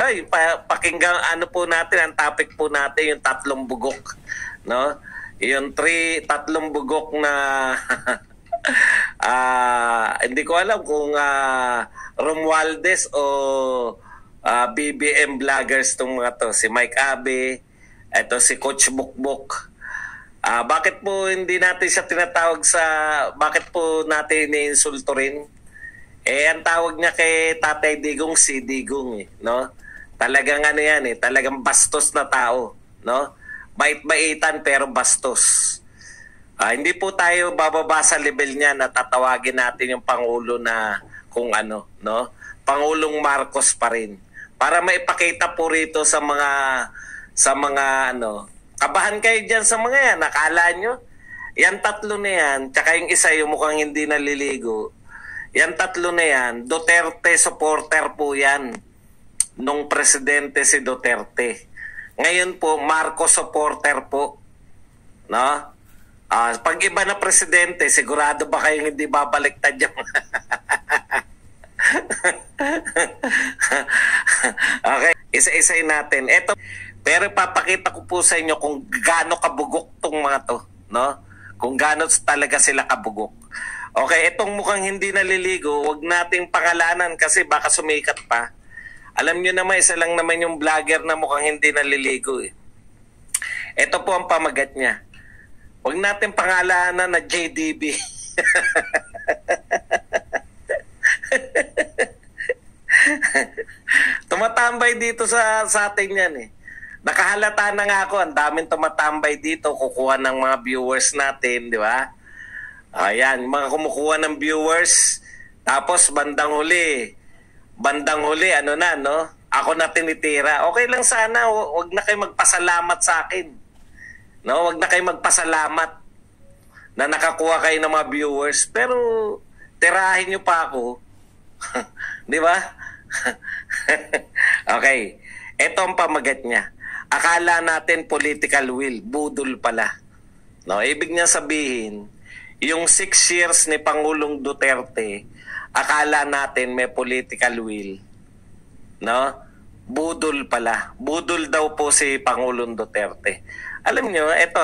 Ay, pakinggan ano po natin, ang topic po natin yung tatlong bugok, no? Yung tatlong bugok na hindi ko alam kung Romualdez o BBM vloggers tong mga to, si Mike Abe, ito si Coach Bukbuk. Bakit po hindi natin siya tinatawag bakit po natin iniinsulto rin? Ang tawag niya kay Tatay Digong, si Digong, no? Talagang ano yan, talagang bastos na tao, no? Bait-baitan pero bastos. Hindi po tayo bababa sa level niya na tatawagin natin yung Pangulo na kung ano, no? Pangulong Marcos pa rin. Para maipakita po rito sa mga ano, kabahan kayo dyan sa mga yan, nakala nyo? Yan tatlo na yan, tsaka yung isa yung mukhang hindi naliligo. Yan tatlo na yan, Duterte supporter po yan nung presidente si Duterte. Ngayon po, Marcos supporter po. No? Pag iba na presidente, sigurado ba kayong hindi babaliktad yung... Okay, isa-isayin natin. Pero papakita ko po sa inyo kung gaano kabugok tong mga to. No? Kung gaano talaga sila kabugok. Okay, itong mukhang hindi naliligo, wag nating pangalanan kasi baka sumikat pa. Alam nyo naman, isa lang naman yung vlogger na mukhang hindi naliligo. Ito po ang pamagat niya. Wag natin pangalanan na JDB. Tumatambay dito sa atin yan Nakahalata na nga ako, ang daming tumatambay dito, kukuha ng mga viewers natin, di ba? Ayan, mga kumukuha ng viewers. Tapos bandang huli, ano na, no? Ako na tinitira. Okay lang sana, wag na kayo magpasalamat sa akin. No, wag na kayo magpasalamat na nakakuha kayo ng mga viewers. Pero, tirahin nyo pa ako. Di ba? Okay. Ito ang pamagat niya. Akala natin political will. Budol pala. No, ibig niya sabihin, yung 6 years ni Pangulong Duterte, akala natin may political will. No? Budol pala. Budol daw po si Pangulong Duterte. Alam nyo, ito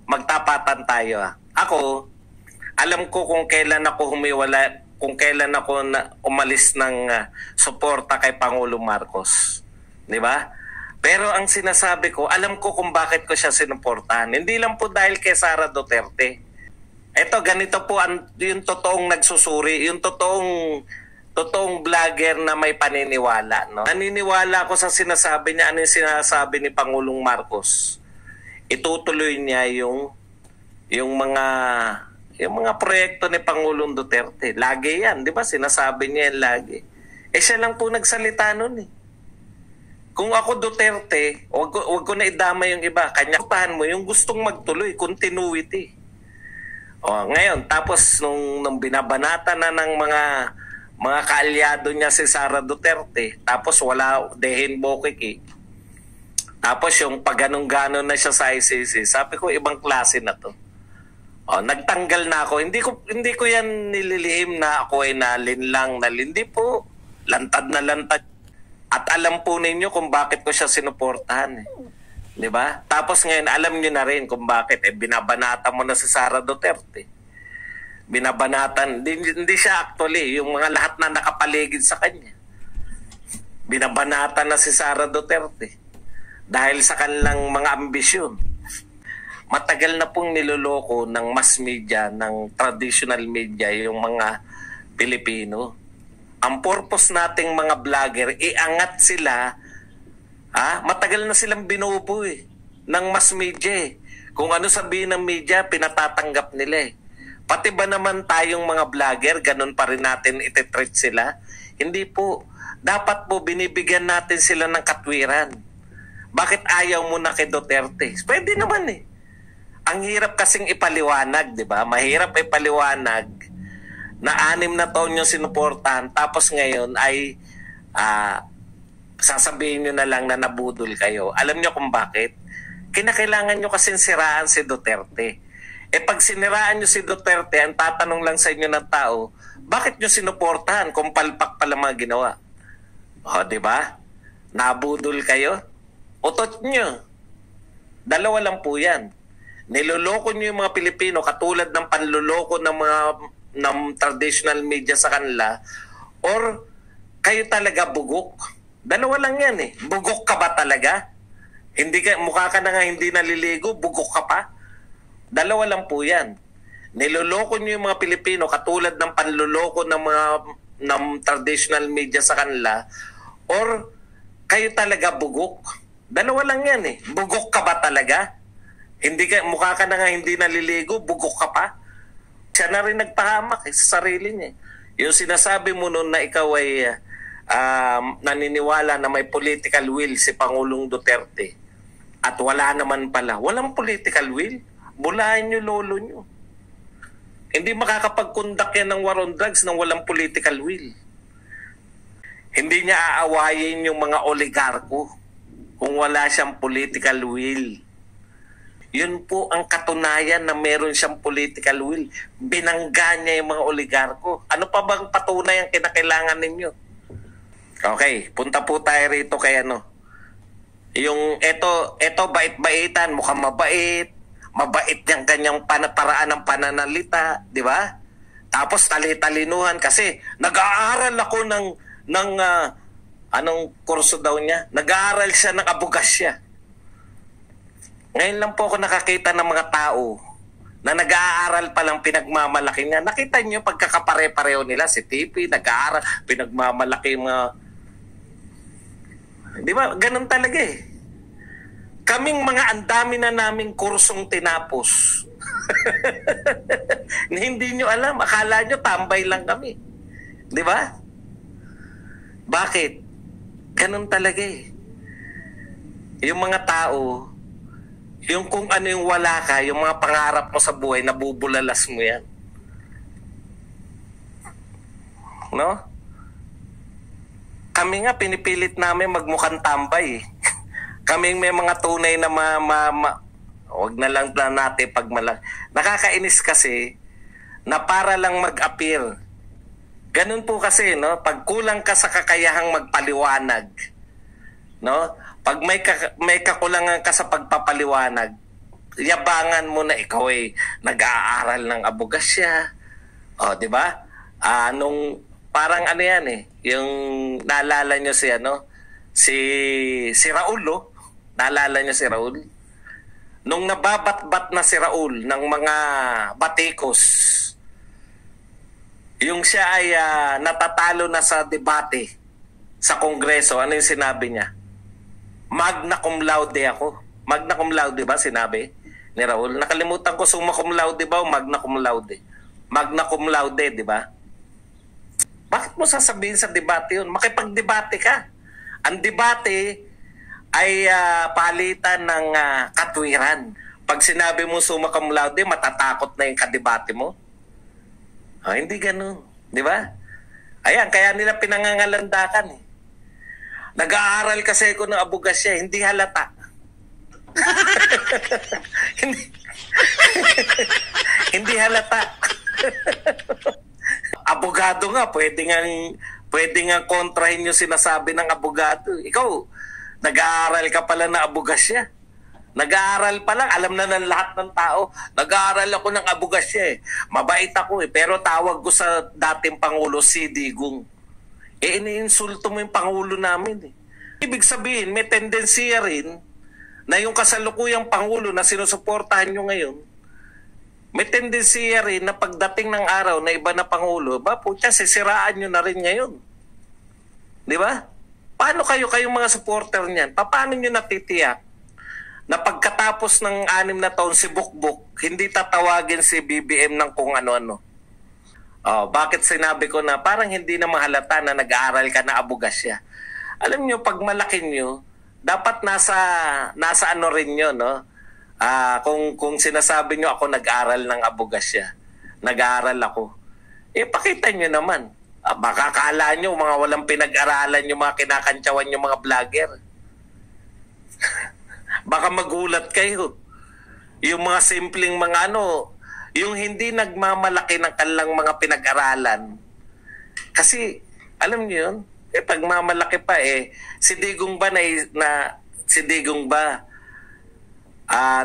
magtapatan tayo Ako, alam ko kung kailan ako umalis ng suporta kay Pangulong Marcos. Di ba? Pero ang sinasabi ko, alam ko kung bakit ko siya sinuportahan. Hindi lang po dahil kay Sara Duterte. Ito, ganito po yung totoong nagsusuri, yung totoong vlogger na may paniniwala. No? Naniniwala ako sa sinasabi niya, ano yung sinasabi ni Pangulong Marcos. Itutuloy niya yung mga proyekto ni Pangulong Duterte. Lagi yan, di ba? Sinasabi niya yan lagi. Siya lang po nagsalita nun Kung ako Duterte, wag ko na idama yung iba. Kanya-tahan mo yung gustong magtuloy, continuity. Ngayon, tapos nung binabanata na ng mga kaalyado niya si Sara Duterte, tapos wala dehin bokik Tapos yung pagganong-ganon na siya sa ICC, sabi ko ibang klase na to. Nagtanggal na ako. Hindi ko yan nililihim na ako ay nalinlang. Hindi po. Lantad na lantad. At alam po ninyo kung bakit ko siya sinuportahan Di ba? Tapos ngayon, alam niyo na rin kung bakit. Binabanata mo na si Sara Duterte. Binabanatan. Hindi siya actually. Yung mga lahat na nakapaligid sa kanya. Binabanatan na si Sara Duterte. Dahil sa kanilang mga ambisyon. Matagal na pong niloloko ng mass media, ng traditional media, yung mga Pilipino. Ang purpose nating mga vlogger, iangat sila. Matagal na silang binubo ng mass media Kung ano sabihin ng media, pinatatanggap nila Pati ba naman tayong mga vlogger, ganun pa rin natin iti-treat sila? Hindi po. Dapat po binibigyan natin sila ng katwiran. Bakit ayaw mo na kay Duterte? Pwede naman Ang hirap kasing ipaliwanag, di ba? Mahirap ipaliwanag na 6 na taon yung sinuportahan, tapos ngayon ay sasabihin nyo na lang na nabudol kayo. Alam nyo kung bakit? Kinakailangan nyo kasing siraan si Duterte. Pag siniraan nyo si Duterte, ang tatanong lang sa inyo ng tao, bakit nyo sinuportahan kung palpak pala mga ginawa? Di ba? Nabudol kayo? Utot nyo. Dalawa lang po yan. Niloloko nyo yung mga Pilipino katulad ng panloloko ng mga ng traditional media sa kanila, or kayo talaga bugok. Dalawa lang yan eh. Bugok ka ba talaga? Hindi ka, mukha ka na nga hindi naliligo, bugok ka pa? Dalawa lang po yan. Niloloko nyo yung mga Pilipino katulad ng panloloko ng mga ng traditional media sa kanila, or kayo talaga bugok. Dalawa lang yan eh. Bugok ka ba talaga? Hindi ka, mukha ka na nga hindi naliligo, bugok ka pa? Siya na rin nagpahamak sa sarili niya. Yung sinasabi mo noon na ikaw ay naniniwala na may political will si Pangulong Duterte at wala naman pala. Walang political will. Bulahan nyo lolo nyo. Hindi makakapag-conduct yan ng war on drugs nang walang political will. Hindi niya aawayin yung mga oligarko kung wala siyang political will. Yun po ang katunayan na meron siyang political will. Binangga niya yung mga oligarko. Ano pa bang patunay ang kinakailangan ninyo? Okay, punta po tayo rito kay ano. Yung eto bait-baitan, mukhang mabait. Mabait yung kanyang paraan ng pananalita, di ba? Tapos tali-talinuhan kasi nag-aaral ako ng anong kurso daw niya? Nag-aaral siya ng abogasya. Ngayon lang po ako nakakita ng mga tao na nag-aaral palang pinagmamalaki niya. Nakita niyo pagkakapare-pareho nila. Si Tipi, nag-aaral, pinagmamalaki mga... Di ba? Ganun talaga eh. Kaming mga andami na naming kursong tinapos. Hindi nyo alam. Akala nyo tambay lang kami. Di ba? Bakit? Ganun talaga eh. Yung mga tao... Yung kung ano yung wala ka, yung mga pangarap mo sa buhay, nabubulalas mo yan. No? Kami nga, pinipilit namin magmukhang tambay. Kaming may mga tunay na wag na lang natin nakakainis kasi na para lang mag-appear. Ganun po kasi, no? Pag kulang ka sa kakayahang magpaliwanag, no? Pag may kakulangan ka sa pagpapaliwanag, yabangan mo na ikaw ay nag-aaral ng abogasya. O, di ba? Nung parang ano yan eh, yung naalala nyo si si Raul, oh. Naalala nyo si Raul? Nung nababat-bat na si Raul ng mga batikos, yung siya ay natatalo na sa debate sa Kongreso, ano yung sinabi niya? Magna cum laude ako. Magna cum laude ba sinabi ni Raul? Nakalimutan ko summa cum laude ba o magna cum laude? Magna cum laude, di ba? Bakit mo sasabihin sa debate yun? Makipag-debate ka. Ang debate ay palitan ng katwiran. Pag sinabi mo summa cum laude, matatakot na yung kadebate mo. Hindi ganun. Di ba? Ayan, kaya nila pinangangalandakan eh. Nag-aaral kasi ako ng abogasya, hindi halata. hindi halata. Abogado nga, pwede nga kontrahin yung sinasabi ng abogado. Ikaw, nag-aaral ka pala ng abogasya. Nag-aaral pa lang, alam na ng lahat ng tao. Nag-aaral ako ng abogasya eh. Mabait ako eh, pero tawag ko sa dating Pangulo si Digong. Iniinsulto mo yung Pangulo namin eh. Ibig sabihin, may tendensiya rin na yung kasalukuyang Pangulo na sinusuportahan nyo ngayon, may tendensiya rin na pagdating ng araw na iba na Pangulo, putya, sisiraan nyo na rin ngayon. Di ba? Paano kayong mga supporter niyan? Paano nyo natitiyak na pagkatapos ng 6 na taon si Bukbuk, hindi tatawagin si BBM ng kung ano-ano? Bakit sinabi ko na parang hindi na mahalata na nag-aaral ka na abogasya? Alam nyo, pag malaki nyo, dapat nasa ano rin nyo, no? Kung sinasabi nyo ako nag-aaral ng abogasya, nag-aaral ako, pakita nyo naman. Baka akala nyo, mga walang pinag-aralan yung mga kinakantsawan yung mga vlogger. Baka magulat kayo. Yung mga simpleng mga yung hindi nagmamalaki ng kanilang mga pinag-aralan. Kasi, alam niyo yun, pagmamalaki pa si Digong ba si Digong ba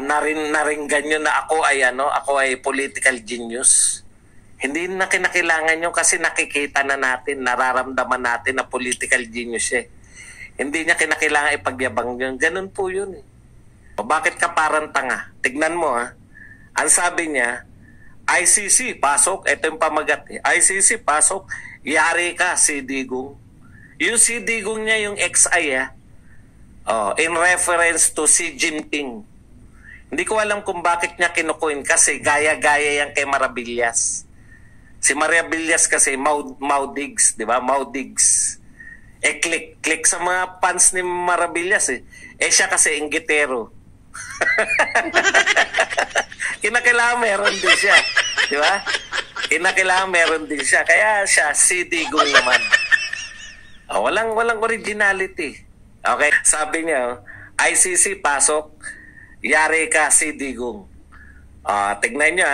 naringgan nyo na ako ay political genius? Hindi na kinakailangan nyo kasi nakikita na natin, nararamdaman natin na political genius Hindi niya kinakailangan ipagyabang yun. Ganun po yun Bakit ka parang tanga? Tignan mo Ang sabi niya, ICC, pasok. Ito yung pamagat ICC, pasok. Yari ka, si Digong. Yung si Digong niya, yung XI in reference to Xi Jinping. Hindi ko alam kung bakit niya kinukuin kasi gaya-gaya yan kay Maravillas. Si Maravillas kasi Maudigs, di ba? Maudigs. Click sa mga fans ni Maravillas siya kasi inggitero. Kinakailangan meron din siya. Di ba? Kinakailangan meron din siya. Kaya siya, si Digong naman. Walang originality. Okay? Sabi niya, ICC, pasok. Yari ka, si Digong. Tignan niyo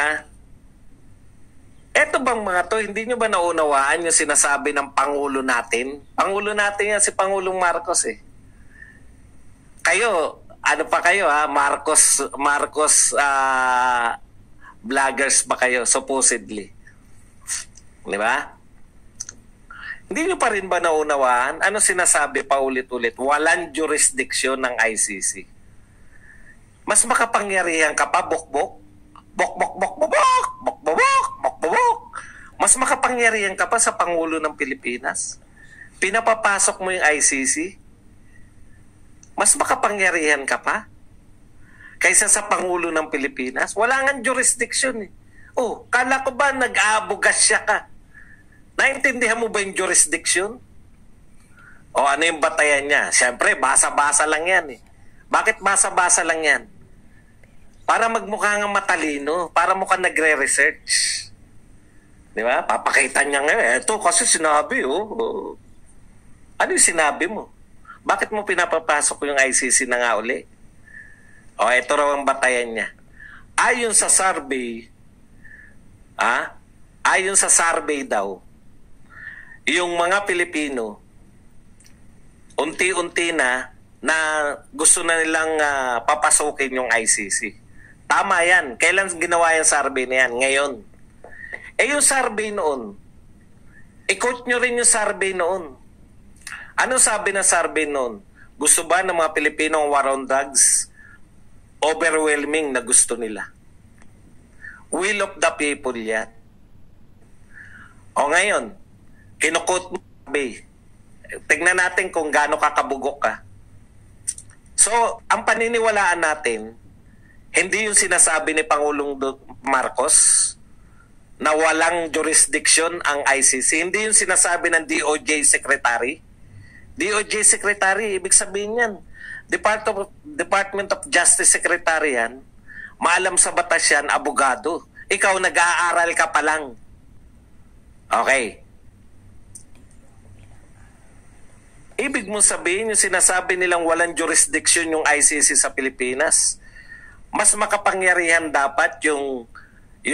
Eto bang mga to, hindi nyo ba naunawaan yung sinasabi ng Pangulo natin? Pangulo natin yan, si Pangulong Marcos Kayo, ano pa kayo Marcos vloggers ba kayo, supposedly? Di ba? Hindi nyo pa rin ba naunawaan? Ano sinasabi pa ulit-ulit? Walang jurisdiction ng ICC. Mas makapangyarihan ka pa, bok-bok? Bok-bok-bok-bok! Mas makapangyarihan ka pa sa Pangulo ng Pilipinas. Pinapapasok mo yung ICC. Mas makapangyarihan ka pa kaysa sa Pangulo ng Pilipinas. Wala nga jurisdiction kala ko ba nag-aabugas siya ka? Naintindihan mo ba yung jurisdiction? Ano yung batayan niya? Siyempre, basa-basa lang yan Bakit basa-basa lang yan? Para magmukha nga matalino, para mukha nagre-research. Di ba? Papakita niya ito kasi sinabi Ano yung sinabi mo? Bakit mo pinapapasok yung ICC na nga uli? Ito raw ang batayan niya. Ayon sa survey, ayon sa survey daw, yung mga Pilipino, unti-unti na gusto na nilang papasukin yung ICC. Tama yan. Kailan ginawa yung survey na yan? Ngayon. Yung survey noon, i-quote nyo rin yung survey noon. Ano sabi ng survey noon? Gusto ba ng mga Pilipino ang war on drugs? Overwhelming na gusto nila. Will of the people yan. Ngayon, kinukot mo survey. Tignan natin kung gaano kakabugok ka. So, ang paniniwalaan natin, hindi yung sinasabi ni Pangulong Marcos na walang jurisdiction ang ICC. Hindi yung sinasabi ng DOJ Secretary. DOJ Secretary, ibig sabihin yan, Department of Justice Secretary yan, maalam sa batas yan, abogado. Ikaw, nag-aaral ka pa lang. Okay. Ibig mo sabihin, yung sinasabi nilang walang jurisdiction yung ICC sa Pilipinas, mas makapangyarihan dapat yung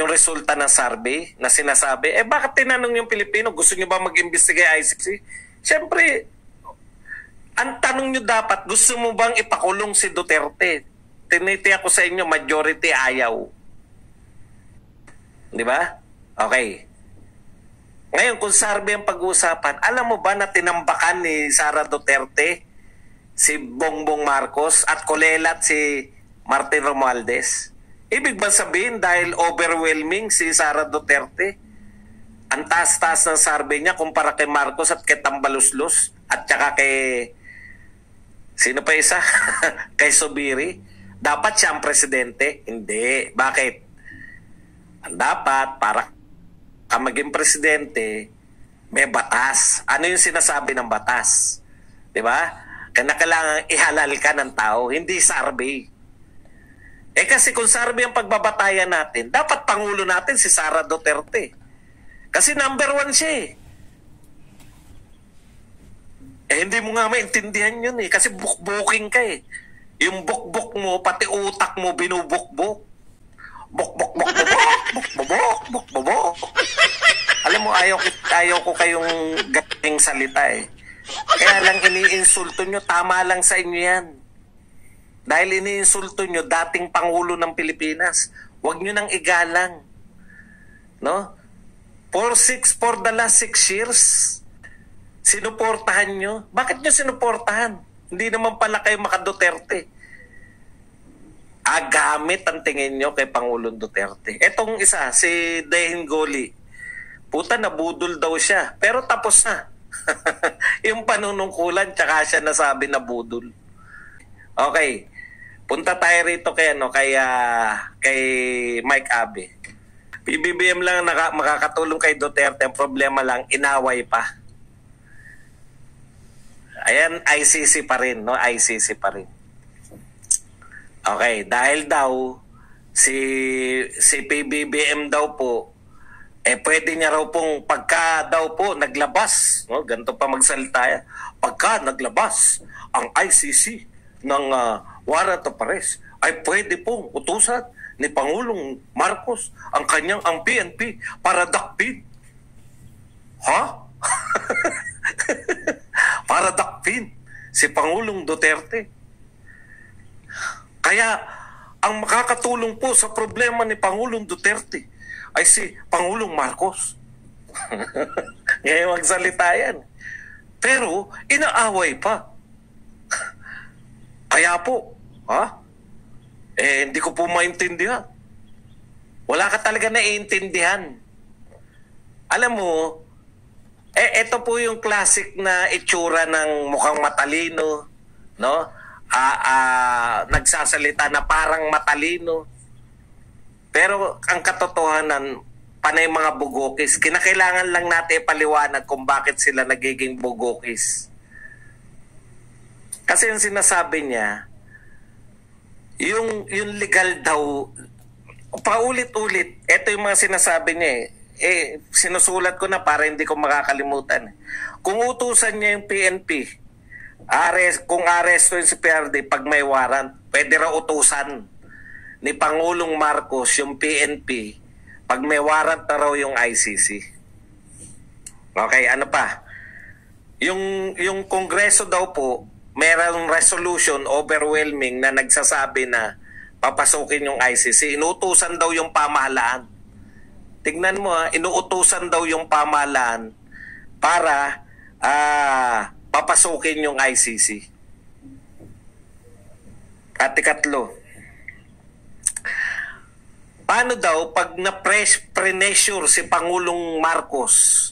resulta ng survey na sinasabi. Bakit tinanong yung Pilipino, gusto nyo ba mag-investigate ICC? Siyempre, ang tanong nyo dapat, gusto mo bang ipakulong si Duterte? Tiniti ako sa inyo, majority ayaw. Di ba? Okay. Ngayon, kung survey ang pag-uusapan, alam mo ba na tinambakan ni Sara Duterte, si Bongbong Marcos, at kulelat si Martin Romualdez? Ibig ba sabihin dahil overwhelming si Sara Duterte? Ang taas-taas ng survey niya kumpara kay Marcos at kay Tambaluslos at saka kay sino pa isa? Kay Subiri. Dapat siya ang presidente? Hindi. Bakit? Ang dapat para ka maging presidente may batas. Ano yung sinasabi ng batas? 'Di ba? Kailangan ihalal ka ng tao, hindi survey. Kasi kung survey ang pagbabatayan natin, dapat Pangulo natin si Sara Duterte. Kasi number 1 siya hindi mo nga maintindihan yun kasi bukbuking ka Yung bukbuk mo, pati utak mo, binubukbuk. Buk. Alam mo, ayaw ko kayong gating salita Kaya lang iniinsulto nyo, tama lang sa inyo yan. Dahil iniinsulto nyo dating Pangulo ng Pilipinas. Huwag nyo nang igalang. No? For the last 6 years, sinuportahan nyo. Bakit nyo sinuportahan? Hindi naman pala kayo maka-Duterte. Gamit ang tingin nyo kay Pangulong Duterte. Etong isa, si Dehin Goli. Puta, nabudol daw siya. Pero tapos na. Yung panunungkulan, tsaka siya nasabi na budol. Okay. Punta tayo rito kay Mike Abe. PBBM lang makakatulong kay Duterte. Ang problema lang, inaway pa. Ayan, ICC pa rin, no? ICC pa rin. Okay, dahil daw si PBBM daw po pwede niya raw pong pagka daw po naglabas, no? Ganito pa magsalita yan. Pagka naglabas ang ICC ng warrant of arrest, ay pwede pong utusan ni Pangulong Marcos ang PNP para dakpin. Ha? Para dakpin si Pangulong Duterte. Kaya ang makakatulong po sa problema ni Pangulong Duterte ay si Pangulong Marcos. Ngayon magsalita yan. Pero inaaway pa. Kaya po, hindi ko po maintindihan. Wala ka talaga naiintindihan. Alam mo, ito po yung classic na itsura ng mukhang matalino, no? Nagsasalita na parang matalino. Pero ang katotohanan, panay mga bugokis. Kinakailangan lang natin ipaliwanag kung bakit sila nagiging bugokis. Kasi yung sinasabi niya, yung legal daw, paulit-ulit, ito yung mga sinasabi niya sinusulat ko na para hindi ko makakalimutan. Kung utusan niya yung PNP, kung aresto yung si PRD pag may warrant, pwede raw utusan ni Pangulong Marcos yung PNP pag may warrant na raw yung ICC. Okay, ano pa? Yung Kongreso daw po, merong resolution overwhelming na nagsasabi na papasukin yung ICC. Inuutusan daw yung pamahalaan. Tignan mo inuutusan daw yung pamahalaan para papasukin yung ICC. At ikatlo, paano daw pag na-pressure si Pangulong Marcos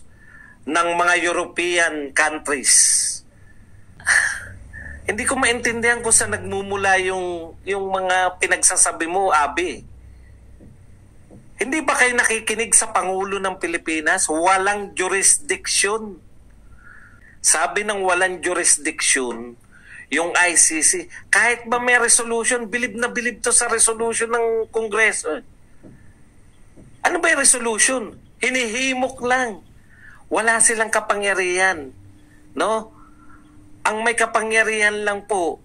ng mga European countries? Hindi ko maintindihan kung saan nagmumula yung mga pinagsasabi mo, Abi. Hindi ba kayo nakikinig sa Pangulo ng Pilipinas? Walang jurisdiction. Sabi ng walang jurisdiction, yung ICC, kahit ba may resolution, bilib na bilib to sa resolution ng Kongreso. Ano ba yung resolution? Hinihimok lang. Wala silang kapangyarihan. No? Ang may kapangyarihan lang po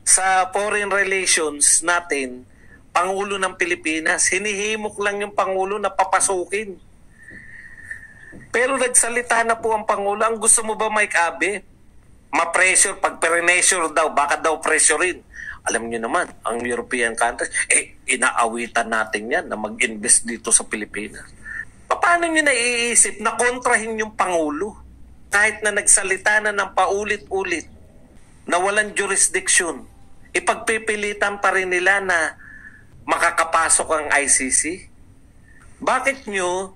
sa foreign relations natin, Pangulo ng Pilipinas. Hinihimok lang yung Pangulo na papasukin. Pero nagsalita na po ang Pangulo. Ang gusto mo ba, Mike Abe? Ma-pressure, pag pre-pressure daw, baka daw pressurein. Alam niyo naman, ang European countries, inaawitan natin yan na mag-invest dito sa Pilipinas. Paano niyo naiisip na kontrahin yung Pangulo? Kahit na nagsalita na ng paulit-ulit na walang jurisdiction, ipagpipilitan pa rin nila na makakapasok ang ICC? Bakit nyo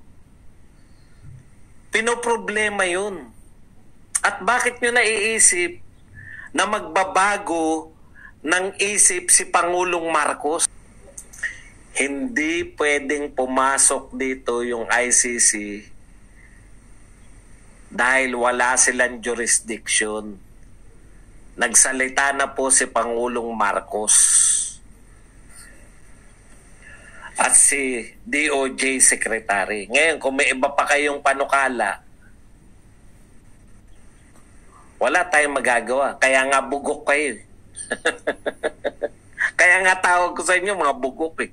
pinoproblema yun? At bakit nyo naiisip na magbabago ng isip si Pangulong Marcos? Hindi pwedeng pumasok dito yung ICC dahil wala silang jurisdiction. Nagsalita na po si Pangulong Marcos at si DOJ Secretary. Ngayon, kung may iba pa kayong panukala, wala tayong magagawa. Kaya nga bugok kayo. Kaya nga tawag ko sa inyo mga bugok